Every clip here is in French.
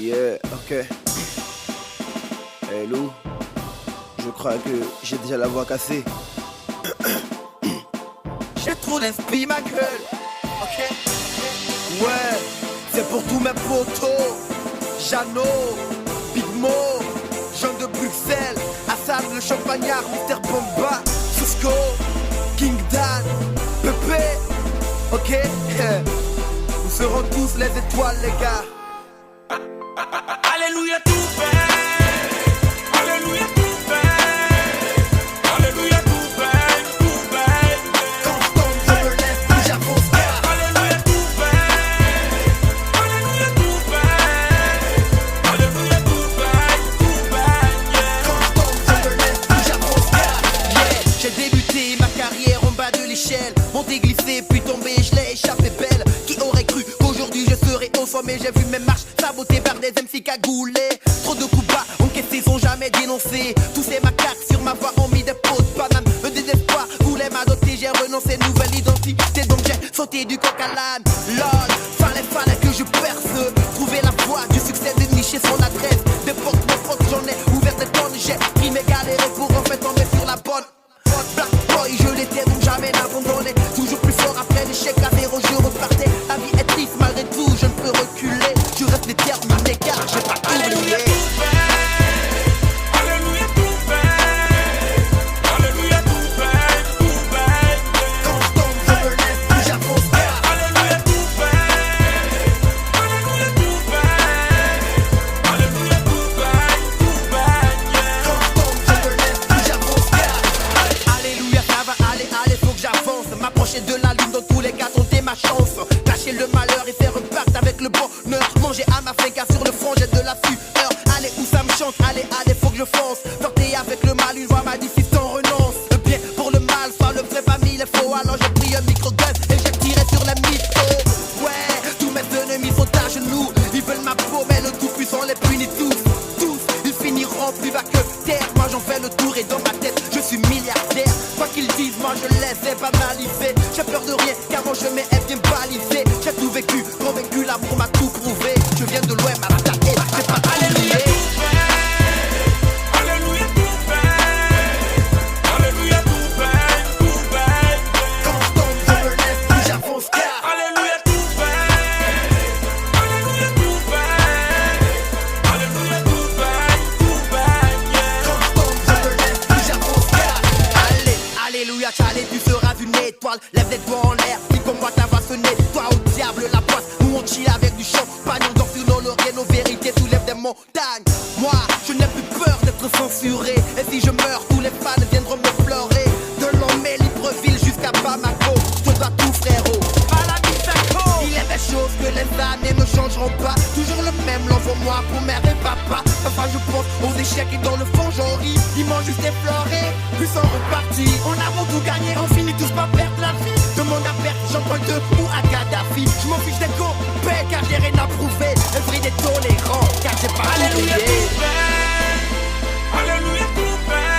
Yeah, ok. Hey Lou, je crois que j'ai déjà la voix cassée. J'ai trop d'inspi ma gueule. Ok. Ouais, c'est pour tous mes potos. Jeannot, Big Mo, Jean de Bruxelles, Hassan le Champagnard, Mister Bomba, Cisco, King Dan, Pepe. Ok. Nous serons tous les étoiles les gars. Alléluia tout fait. Alléluia tout fait. Alléluia tout fait. Tout fait. Quand je tombe, je me lève, puis j'avance. Alléluia tout fait. Alléluia tout fait. Alléluia tout fait. Tout fait. Quand je tombe, je me lève, puis j'avance. Yeah, j'ai débuté ma carrière en bas de l'échelle. Monté, glissé, puis tombé, je l'ai échappé belle. Qui aurait cru qu'aujourd'hui je serais au sommet? J'ai vu mes marches sabotées par des MC cagoulés. Trop de coups bas encaissés sont jamais dénoncés. Tous ces macaques sur ma voie ont mis des pots de banane. Le désespoir voulait m'adopter, j'ai renoncé, nouvelle identité. Donc j'ai sauté du coq à l'âne. Lol, fallait que je perce. Trouver la voie du succès, dénicher son adresse. Des portes, j'en ai ouvert des tonnes. J'ai pris mes galérés pour en fait tomber sur la bonne. Black boy, je l'étais donc jamais n'abandonné. Toujours plus fort après l'échec à zéro, je repartais. La vie est triste malgré tout, je ne peux reculer. Je reste déterminé car j'ai pas oublié. Alléluia tout fait. Alléluia tout fait. Tout fait. Quand je tombe, je me lève, puis j'avance. Alléluia tout fait. Alléluia tout fait. Alléluia tout fait. Tout fait. Quand je tombe, je me lève, puis j'avance. Alléluia, ça va aller, faut que j'avance. M'approcher de la lune, dans tous les cas, tenter ma chance. Cacher le malheur et faire un pacte avec le bonheur. Manger à ma faim car sur le front j'ai de la sueur. Allez où ça me chante, allez, faut que je fonce. Flirter avec le mal, une voix m'a dit si t'en renonce. Le bien pour le mal, soit le vrai famille, les faux. Alors j'ai pris un micro-gun et j'ai tiré sur les mythos. Ouais, tous mes ennemis sont à genoux. Ils veulent ma peau, mais le tout-puissant les punit tous. Tous, ils finiront plus bas que terre. Moi j'en fais le tour et dans ma tête, je suis milliardaire. Quoi qu'ils disent, moi je laisse ai banalisé. J'ai peur de rien car mon chemin est bien balisé. J'ai tout vécu, convaincu, l'amour m'a tout prouvé. Je viens de loin, ma tête, j'ai pas Alléluia oublié. tout fait. Alléluia tout fait. Alléluia tout fait. Tout fait. Quand je tombe, je me lève, puis j'avance. Alléluia tout fait. Alléluia tout fait. Alléluia tout fait. Tout fait. Quand je tombe, je me lève, puis j'avance. Alléluia, Charlie, tu seras une étoile. Lève les doigts en l'air, dis comme moi ta voix sonner. Toi au diable la poisse, nous on chill avec du champagne. On dort sur nos lauriers, nos vérités soulèvent des montagnes. Moi, je n'ai plus peur d'être censuré. Et si je meurs, tous les fans viendront me pleurer. De Lomé, Libreville jusqu'à Bamako, je te dois tout frérot. À la Misako, il y a des choses que les années ne changeront pas. Toujours le même, l'envoie-moi pour mère et papa. Enfin je pense aux échecs et dans le fond j'en ris. Ils m'ont juste effleuré, puis sont repartis. On a beau tout gagner, on finit tous par perdre la vie. Demande à perdre, j'en prends deux ou à Gaddafi. Je m'en fiche des copains car j'ai rien à prouver. Le prix des tolérants car j'ai pas Alléluia oublié. tout fait. Alléluia tout fait.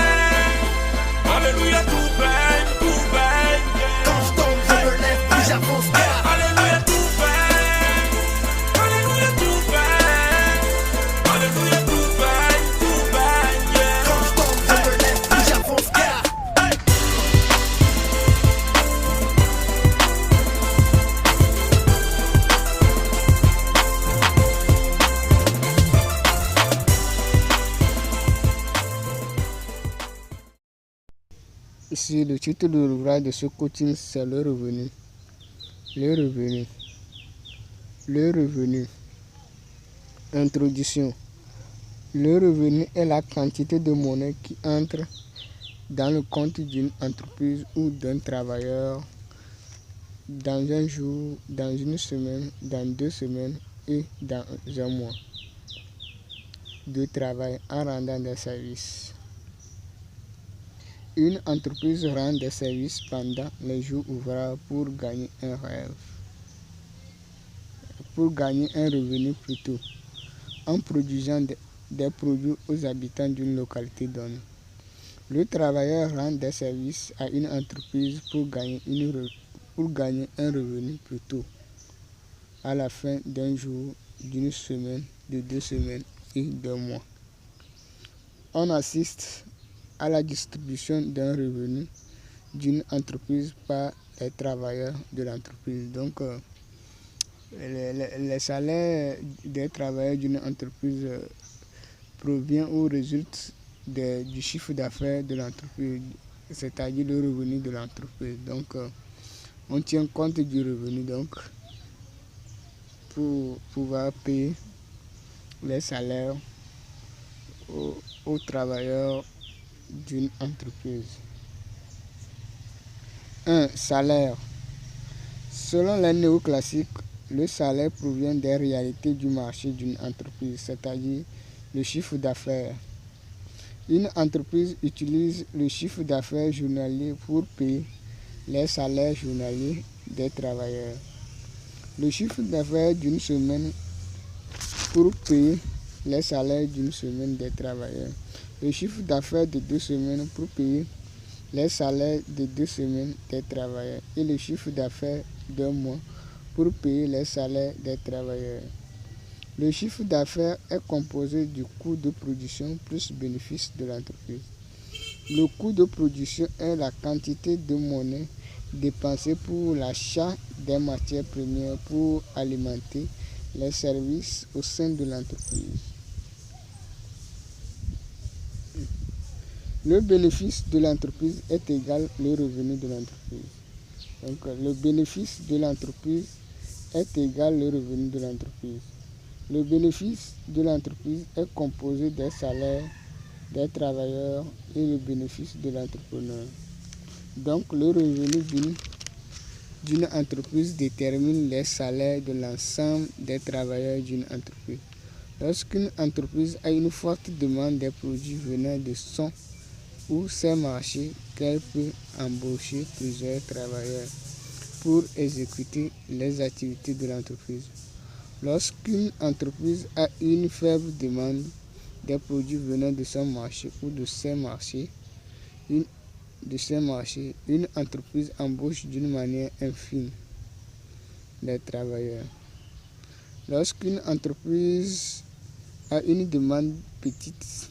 Alléluia tout fait. Tout fait. Quand je tombe, je me lève, puis j'avance. Alléluia tout fait. Alléluia tout fait. Alléluia tout fait. Tout fait. Quand je tombe, je me lève, puis j'avance. Ici, le titre de l'ouvrage de ce coaching, c'est le revenu. Le revenu. Le revenu. Introduction. Le revenu est la quantité de monnaie qui entre dans le compte d'une entreprise ou d'un travailleur dans un jour, dans une semaine, dans 2 semaines et dans un mois de travail en rendant des services. Une entreprise rend des services pendant les jours ouvrables pour gagner un rêve, pour gagner un revenu plutôt, en produisant des produits aux habitants d'une localité donnée. Le travailleur rend des services à une entreprise pour gagner un revenu plutôt, à la fin d'un jour, d'une semaine de 2 semaines et 2 mois. On assiste à la distribution d'un revenu d'une entreprise par les travailleurs de l'entreprise. Donc, les salaires des travailleurs d'une entreprise provient ou résulte du chiffre d'affaires de l'entreprise, c'est-à-dire le revenu de l'entreprise. Donc, on tient compte du revenu donc, pour pouvoir payer les salaires aux travailleurs d'une entreprise. 1. Salaire. Selon les néoclassiques, le salaire provient des réalités du marché d'une entreprise, c'est-à-dire le chiffre d'affaires. Une entreprise utilise le chiffre d'affaires journalier pour payer les salaires journaliers des travailleurs. Le chiffre d'affaires d'une semaine pour payer les salaires d'une semaine des travailleurs. Le chiffre d'affaires de 2 semaines pour payer les salaires de 2 semaines des travailleurs. Et le chiffre d'affaires d'un mois pour payer les salaires des travailleurs. Le chiffre d'affaires est composé du coût de production plus bénéfice de l'entreprise. Le coût de production est la quantité de monnaie dépensée pour l'achat des matières premières pour alimenter les services au sein de l'entreprise. Le bénéfice de l'entreprise est égal au revenu de l'entreprise. Donc, le bénéfice de l'entreprise est égal au revenu de l'entreprise. Le bénéfice de l'entreprise est composé des salaires des travailleurs et le bénéfice de l'entrepreneur. Donc, le revenu d'une entreprise détermine les salaires de l'ensemble des travailleurs d'une entreprise. Lorsqu'une entreprise a une forte demande des produits venant de son ou ses marchés, qu'elle peut embaucher plusieurs travailleurs pour exécuter les activités de l'entreprise. Lorsqu'une entreprise a une faible demande des produits venant de son marché ou de ses marchés, une entreprise embauche d'une manière infime les travailleurs. Lorsqu'une entreprise a une demande petite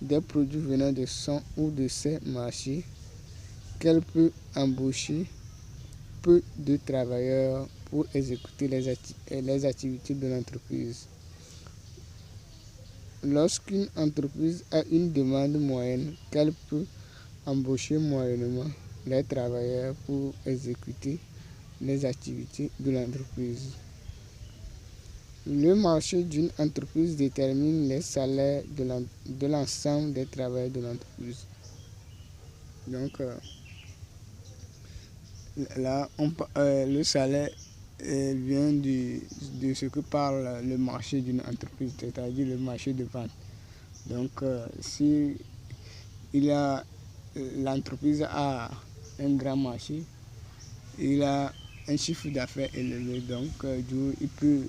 des produits venant de son ou de ses marchés, qu'elle peut embaucher peu de travailleurs pour exécuter les activités de l'entreprise. Lorsqu'une entreprise a une demande moyenne, qu'elle peut embaucher moyennement les travailleurs pour exécuter les activités de l'entreprise. Le marché d'une entreprise détermine les salaires de l'ensemble des travailleurs de l'entreprise. Donc, là, le salaire vient de ce que parle le marché d'une entreprise, c'est-à-dire le marché de vente. Donc, si l'entreprise a un grand marché, il a un chiffre d'affaires élevé, donc il peut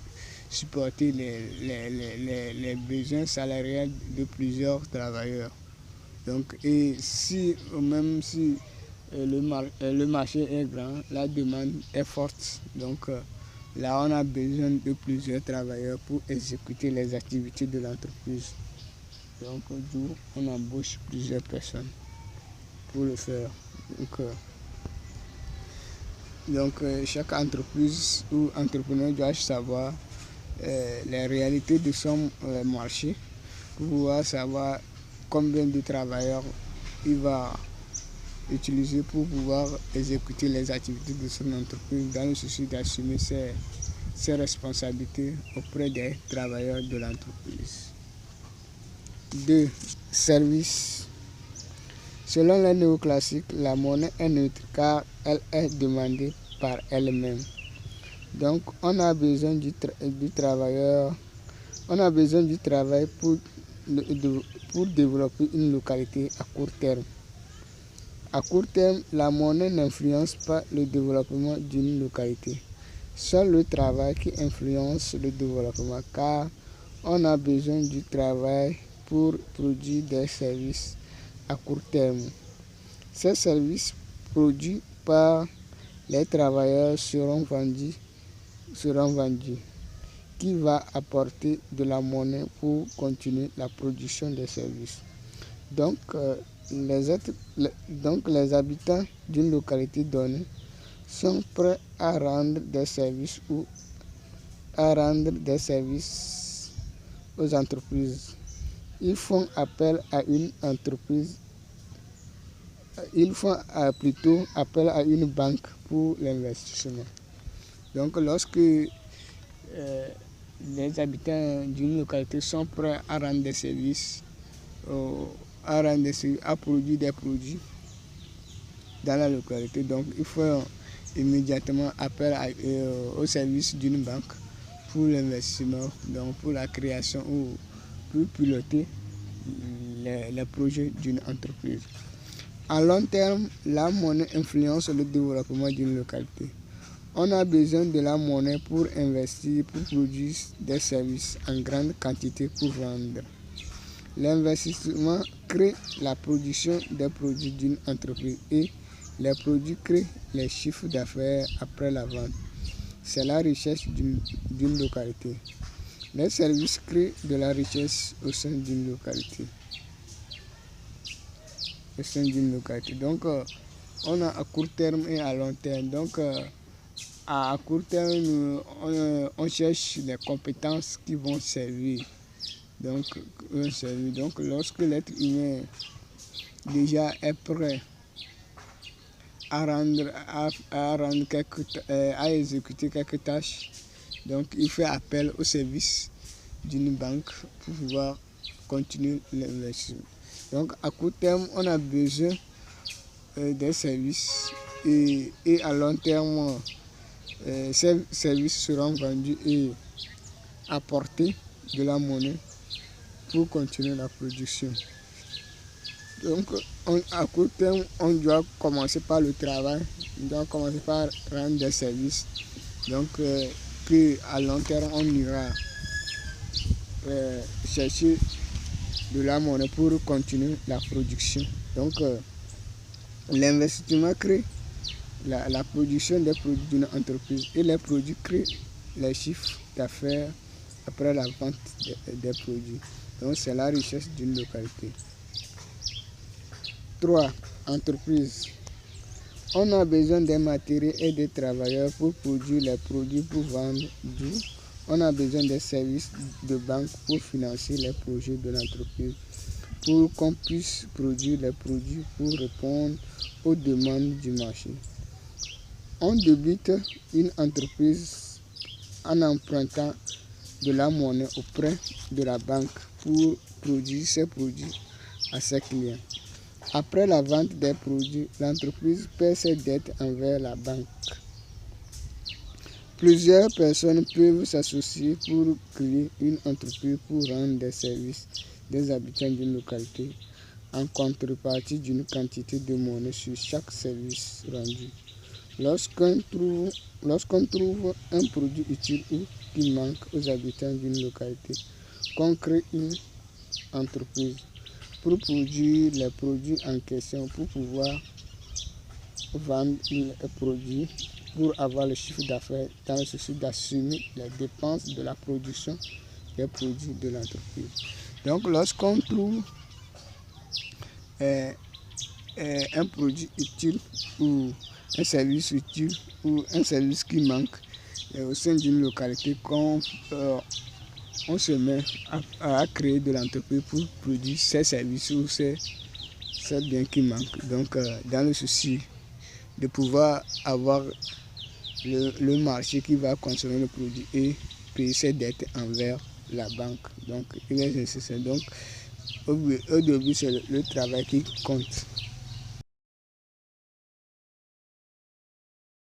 supporter les besoins salariales de plusieurs travailleurs. Donc, et même si le marché est grand, la demande est forte. Donc là, on a besoin de plusieurs travailleurs pour exécuter les activités de l'entreprise. Donc, on embauche plusieurs personnes pour le faire. Donc, chaque entreprise ou entrepreneur doit savoir les réalités de son marché pour pouvoir savoir combien de travailleurs il va utiliser pour pouvoir exécuter les activités de son entreprise dans le souci d'assumer ses responsabilités auprès des travailleurs de l'entreprise. 2. Service. Selon les néoclassiques, la monnaie est neutre car elle est demandée par elle-même. Donc, on a besoin du travail pour développer une localité à court terme. À court terme, la monnaie n'influence pas le développement d'une localité. Seul le travail qui influence le développement, car on a besoin du travail pour produire des services à court terme. Ces services produits par les travailleurs seront vendus. qui va apporter de la monnaie pour continuer la production des services. Donc, les habitants d'une localité donnée sont prêts à rendre des services aux entreprises. Ils font appel à une entreprise. Ils font plutôt appel à une banque pour l'investissement. Donc, lorsque les habitants d'une localité sont prêts à rendre des services, à produire des produits dans la localité, donc il faut immédiatement appel au service d'une banque pour l'investissement, donc pour la création ou pour piloter les projets d'une entreprise. À long terme, la monnaie influence le développement d'une localité. On a besoin de la monnaie pour investir, pour produire des services en grande quantité pour vendre. L'investissement crée la production des produits d'une entreprise et les produits créent les chiffres d'affaires après la vente. C'est la richesse d'une localité. Les services créent de la richesse au sein d'une localité. Donc, on a à court terme et à long terme. Donc, à court terme, on cherche les compétences qui vont servir. Donc lorsque l'être humain déjà est prêt à exécuter quelques tâches, donc il fait appel au service d'une banque pour pouvoir continuer l'investissement. Donc à court terme, on a besoin des services et à long terme, ces services seront vendus et apporter de la monnaie pour continuer la production. Donc, à court terme, on doit commencer par le travail, on doit commencer par rendre des services. Donc, puis à long terme, on ira chercher de la monnaie pour continuer la production. Donc, l'investissement crée la production des produits d'une entreprise et les produits créent les chiffres d'affaires après la vente des produits. Donc, c'est la richesse d'une localité. 3. Entreprise. On a besoin des matériaux et des travailleurs pour produire les produits pour vendre. On a besoin des services de banque pour financer les projets de l'entreprise, pour qu'on puisse produire les produits pour répondre aux demandes du marché. On débute une entreprise en empruntant de la monnaie auprès de la banque pour produire ses produits à ses clients. Après la vente des produits, l'entreprise paie ses dettes envers la banque. Plusieurs personnes peuvent s'associer pour créer une entreprise pour rendre des services des habitants d'une localité en contrepartie d'une quantité de monnaie sur chaque service rendu. Lorsqu'on trouve un produit utile ou qui manque aux habitants d'une localité, qu'on crée une entreprise pour produire les produits en question, pour pouvoir vendre les produits, pour avoir le chiffre d'affaires dans le souci d'assumer les dépenses de la production des produits de l'entreprise. Donc, lorsqu'on trouve un produit utile ou un service utile ou un service qui manque au sein d'une localité, on se met à créer de l'entreprise pour produire ces services ou ces biens qui manquent. Donc, dans le souci de pouvoir avoir le marché qui va consommer le produit et payer ses dettes envers la banque. Donc, il est nécessaire. Donc, au début, c'est le travail qui compte.